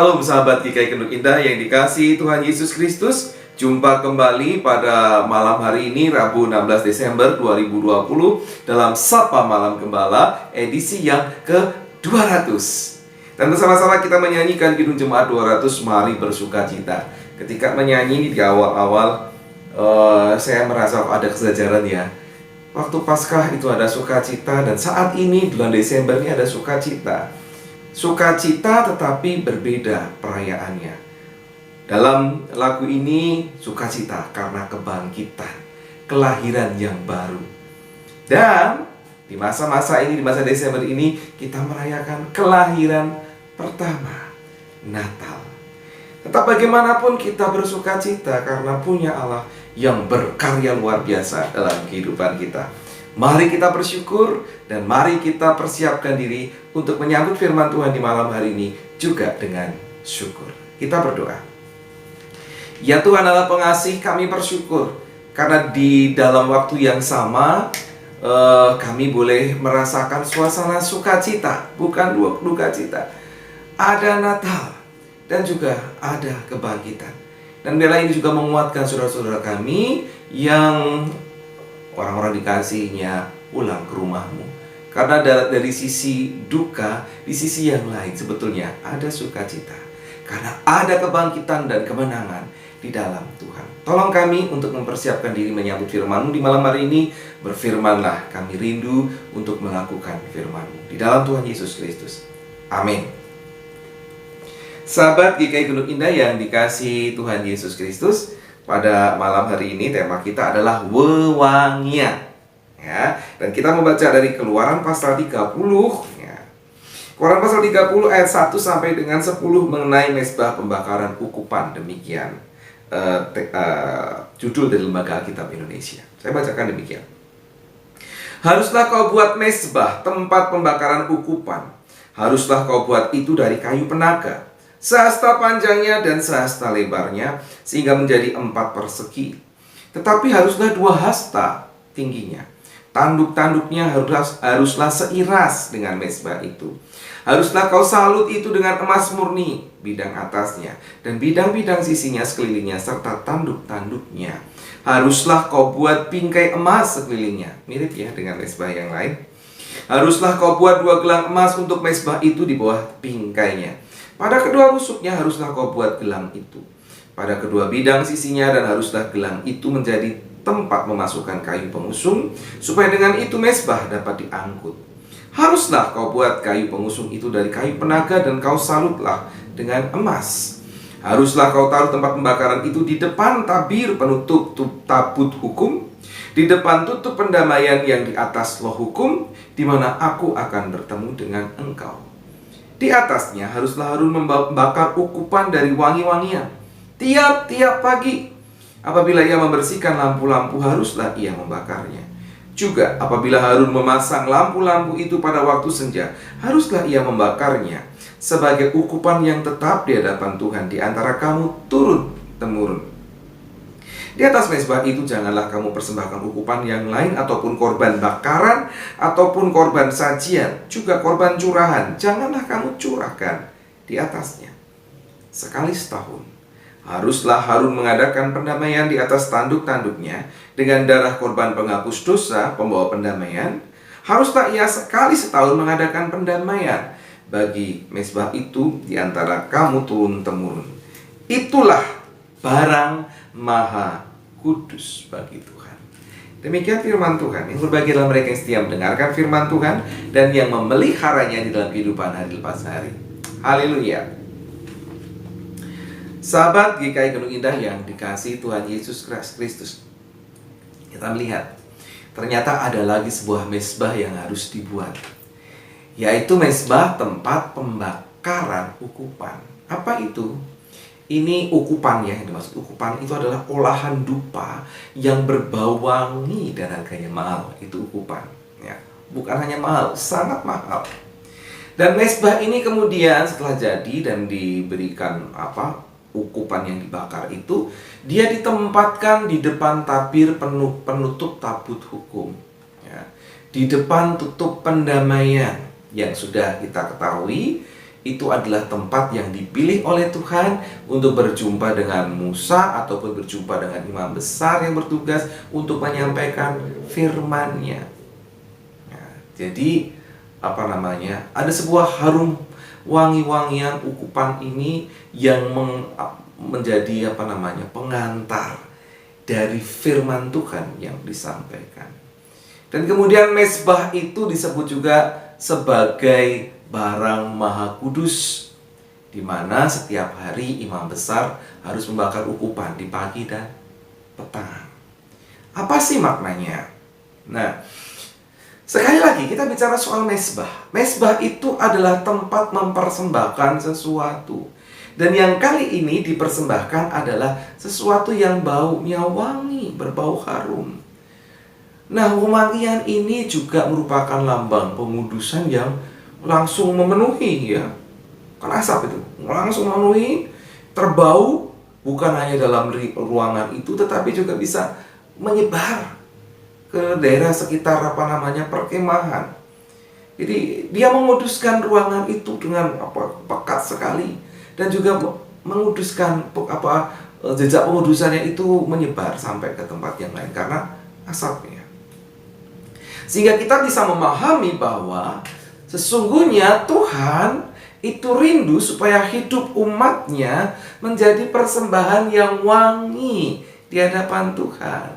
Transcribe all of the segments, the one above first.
Shalom sahabat GKI Kenduk Indah yang dikasihi Tuhan Yesus Kristus. Jumpa kembali pada malam hari ini, Rabu 16 Desember 2020 dalam Sapa Malam Gembala edisi yang ke-200. Dan bersama-sama kita menyanyikan Kidung Jemaat 200, Mari Bersukacita. Ketika menyanyi di awal-awal, saya merasa ada kesejaran ya. Waktu Paskah itu ada sukacita, dan saat ini bulan Desember ini ada sukacita. Sukacita tetapi berbeda perayaannya. Dalam lagu ini sukacita karena kebangkitan, kelahiran yang baru. Dan di masa-masa ini, di masa Desember ini, kita merayakan kelahiran pertama, Natal. Tetap bagaimanapun kita bersukacita karena punya Allah yang berkarya luar biasa dalam kehidupan kita. Mari kita bersyukur dan mari kita persiapkan diri untuk menyambut firman Tuhan di malam hari ini juga dengan syukur. Kita berdoa. Ya Tuhan Allah pengasih, kami bersyukur karena di dalam waktu yang sama kami boleh merasakan suasana sukacita, bukan duka cita. Ada Natal dan juga ada kebangkitan. Dan bela ini juga menguatkan saudara-saudara kami yang orang-orang dikasihnya pulang ke rumahmu. Karena dari sisi duka, di sisi yang lain sebetulnya ada sukacita. Karena ada kebangkitan dan kemenangan di dalam Tuhan. Tolong kami untuk mempersiapkan diri menyambut firman-Mu di malam hari ini. Berfirmanlah, kami rindu untuk melakukan firman-Mu. Di dalam Tuhan Yesus Kristus. Amin. Sahabat GKI Kenduk Indah yang dikasihi Tuhan Yesus Kristus, pada malam hari ini tema kita adalah wewangian, ya. Dan kita membaca dari Keluaran pasal 30, ya. Keluaran pasal 30 ayat 1 sampai dengan 10 mengenai mezbah pembakaran ukupan. Demikian judul dari Lembaga Alkitab Indonesia. Saya bacakan demikian. Haruslah kau buat mezbah, tempat pembakaran ukupan. Haruslah kau buat itu dari kayu penaga, sehasta panjangnya dan sehasta lebarnya, sehingga menjadi 4 persegi. Tetapi haruslah 2 hasta tingginya. Tanduk-tanduknya haruslah seiras dengan mezbah itu. Haruslah kau salut itu dengan emas murni, bidang atasnya, dan bidang-bidang sisinya sekelilingnya, serta tanduk-tanduknya. Haruslah kau buat bingkai emas sekelilingnya. Mirip ya dengan mezbah yang lain. Haruslah kau buat 2 gelang emas untuk mezbah itu di bawah bingkainya. Pada kedua rusuknya haruslah kau buat gelang itu. Pada kedua bidang sisinya, dan haruslah gelang itu menjadi tempat memasukkan kayu pengusung, supaya dengan itu mezbah dapat diangkut. Haruslah kau buat kayu pengusung itu dari kayu penaga, dan kau salutlah dengan emas. Haruslah kau taruh tempat pembakaran itu di depan tabir penutup tabut hukum, di depan tutup pendamaian yang di atas loh hukum, di mana aku akan bertemu dengan engkau. Di atasnya haruslah Harun membakar ukupan dari wangi-wangian tiap-tiap pagi. Apabila ia membersihkan lampu-lampu, haruslah ia membakarnya. Juga apabila Harun memasang lampu-lampu itu pada waktu senja, haruslah ia membakarnya sebagai ukupan yang tetap di hadapan Tuhan di antara kamu turun-temurun. Di atas mezbah itu janganlah kamu persembahkan ukupan yang lain, ataupun korban bakaran, ataupun korban sajian, juga korban curahan. Janganlah kamu curahkan di atasnya. Sekali setahun haruslah Harun mengadakan pendamaian di atas tanduk-tanduknya dengan darah korban penghapus dosa pembawa pendamaian. Haruslah ia sekali setahun mengadakan pendamaian bagi mezbah itu di antara kamu turun-temurun. Itulah barang maha kudus bagi Tuhan. Demikian firman Tuhan. Yang berbahagia adalah mereka yang setia mendengarkan firman Tuhan dan yang memeliharanya di dalam kehidupan hari lepas hari. Haleluya. Sahabat GKI Kenduk Indah yang dikasihi Tuhan Yesus Kristus, kita melihat ternyata ada lagi sebuah mezbah yang harus dibuat, yaitu mezbah tempat pembakaran ukupan. Apa itu? Ini ukupan ya, yang dimaksud ukupan itu adalah olahan dupa yang berbau wangi dan harganya mahal. Itu ukupan ya. Bukan hanya mahal, sangat mahal. Dan mezbah ini kemudian setelah jadi dan diberikan ukupan yang dibakar itu, dia ditempatkan di depan tabir penutup tabut hukum ya. Di depan tutup pendamaian yang sudah kita ketahui itu adalah tempat yang dipilih oleh Tuhan untuk berjumpa dengan Musa ataupun berjumpa dengan imam besar yang bertugas untuk menyampaikan firman-Nya. Nah, jadi ada sebuah harum wangi-wangian ukupan ini yang menjadi pengantar dari firman Tuhan yang disampaikan. Dan kemudian mezbah itu disebut juga sebagai barang maha kudus, di mana setiap hari imam besar harus membakar ukupan di pagi dan petang. Apa sih maknanya? Nah, sekali lagi kita bicara soal mezbah. Mezbah itu adalah tempat mempersembahkan sesuatu. Dan yang kali ini dipersembahkan adalah sesuatu yang baunya wangi, berbau harum. Nah, wewangian ini juga merupakan lambang pengudusan yang langsung memenuhi, ya. Kan asap itu langsung memenuhi, terbau, bukan hanya dalam ruangan itu, tetapi juga bisa menyebar ke daerah sekitar perkemahan. Jadi dia menguduskan ruangan itu dengan pekat sekali, dan juga menguduskan jejak pengudusannya itu menyebar sampai ke tempat yang lain karena asapnya. Sehingga kita bisa memahami bahwa sesungguhnya Tuhan itu rindu supaya hidup umatnya menjadi persembahan yang wangi di hadapan Tuhan.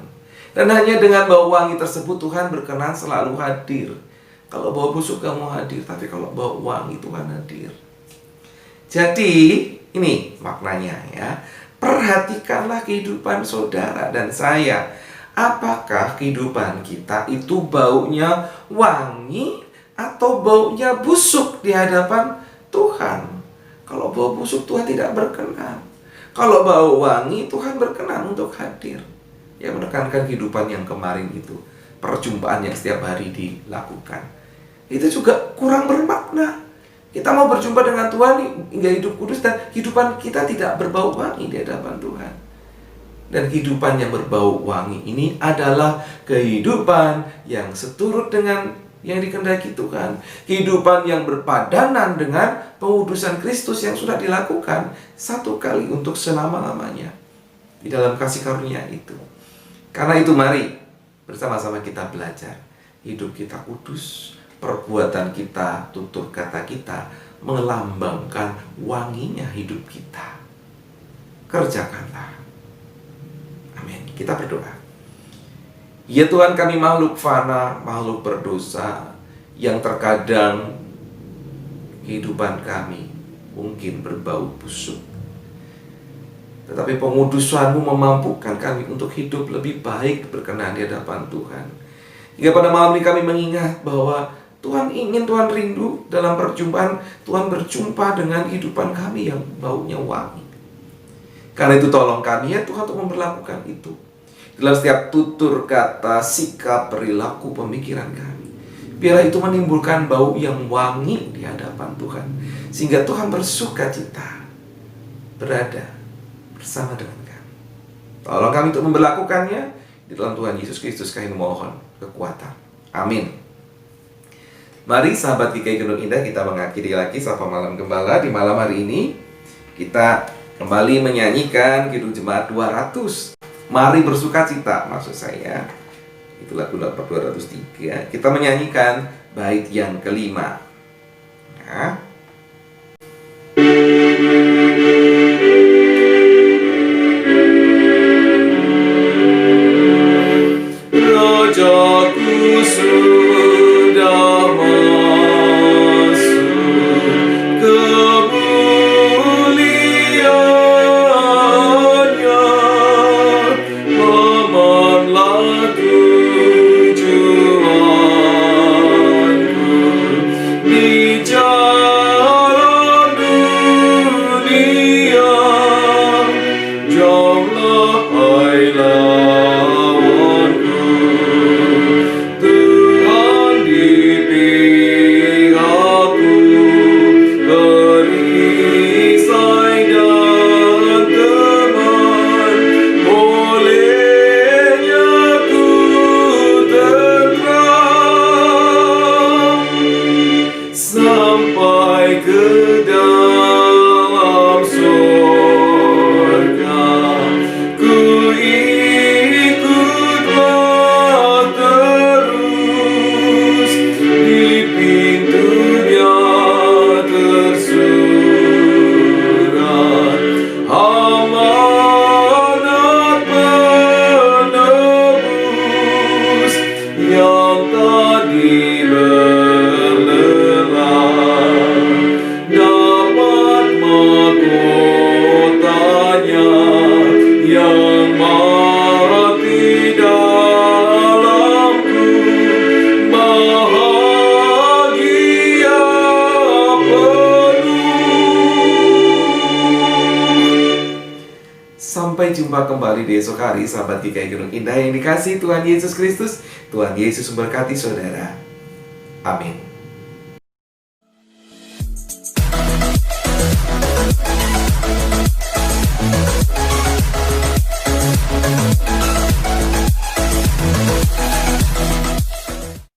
Dan hanya dengan bau wangi tersebut Tuhan berkenan selalu hadir. Kalau bau busuk kamu hadir, tapi kalau bau wangi Tuhan hadir. Jadi ini maknanya, ya. Perhatikanlah kehidupan saudara dan saya. Apakah kehidupan kita itu baunya wangi atau baunya busuk di hadapan Tuhan? Kalau bau busuk Tuhan tidak berkenan. Kalau bau wangi Tuhan berkenan untuk hadir. Ya, menekankan kehidupan yang kemarin itu, perjumpaan yang setiap hari dilakukan, itu juga kurang bermakna. Kita mau berjumpa dengan Tuhan hingga hidup kudus, dan kehidupan kita tidak berbau wangi di hadapan Tuhan. Dan kehidupan yang berbau wangi ini adalah kehidupan yang seturut dengan yang dikehendaki Tuhan. Kehidupan yang berpadanan dengan pengudusan Kristus yang sudah dilakukan satu kali untuk selama-lamanya di dalam kasih karunia itu. Karena itu mari bersama-sama kita belajar. Hidup kita kudus, perbuatan kita, tutur kata kita melambangkan wanginya hidup kita. Kerjakanlah. Amin. Kita berdoa. Ya Tuhan, kami makhluk fana, makhluk berdosa, yang terkadang kehidupan kami mungkin berbau busuk. Tetapi pengudusan-Mu memampukan kami untuk hidup lebih baik berkenan di hadapan Tuhan. Hingga pada malam ini kami mengingat bahwa Tuhan ingin, Tuhan rindu dalam perjumpaan Tuhan berjumpa dengan kehidupan kami yang baunya wangi. Karena itu tolong kami, ya Tuhan, untuk memperlakukan itu dalam setiap tutur kata, sikap, perilaku, pemikiran kami. Biarlah itu menimbulkan bau yang wangi di hadapan Tuhan, sehingga Tuhan bersuka cita berada bersama dengan kami. Tolong kami untuk memperlakukannya. Di dalam Tuhan Yesus Kristus kami memohon kekuatan. Amin. Mari sahabat GKI Gunung Indah, kita mengakhiri lagi Sapa Malam Gembala. Di malam hari ini kita kembali menyanyikan Kidung Jemaat 200. Mari bersuka cita, maksud saya. Itu lagu 203. Kita menyanyikan bait yang kelima. Nah. Rajaku sudah masuk kemuliaannya, pamanlah tujuanku di jalan Sampai jumpa kembali di esok hari, sahabat GKI Gunung Indah yang dikasihi Tuhan Yesus Kristus. Tuhan Yesus memberkati saudara. Amin.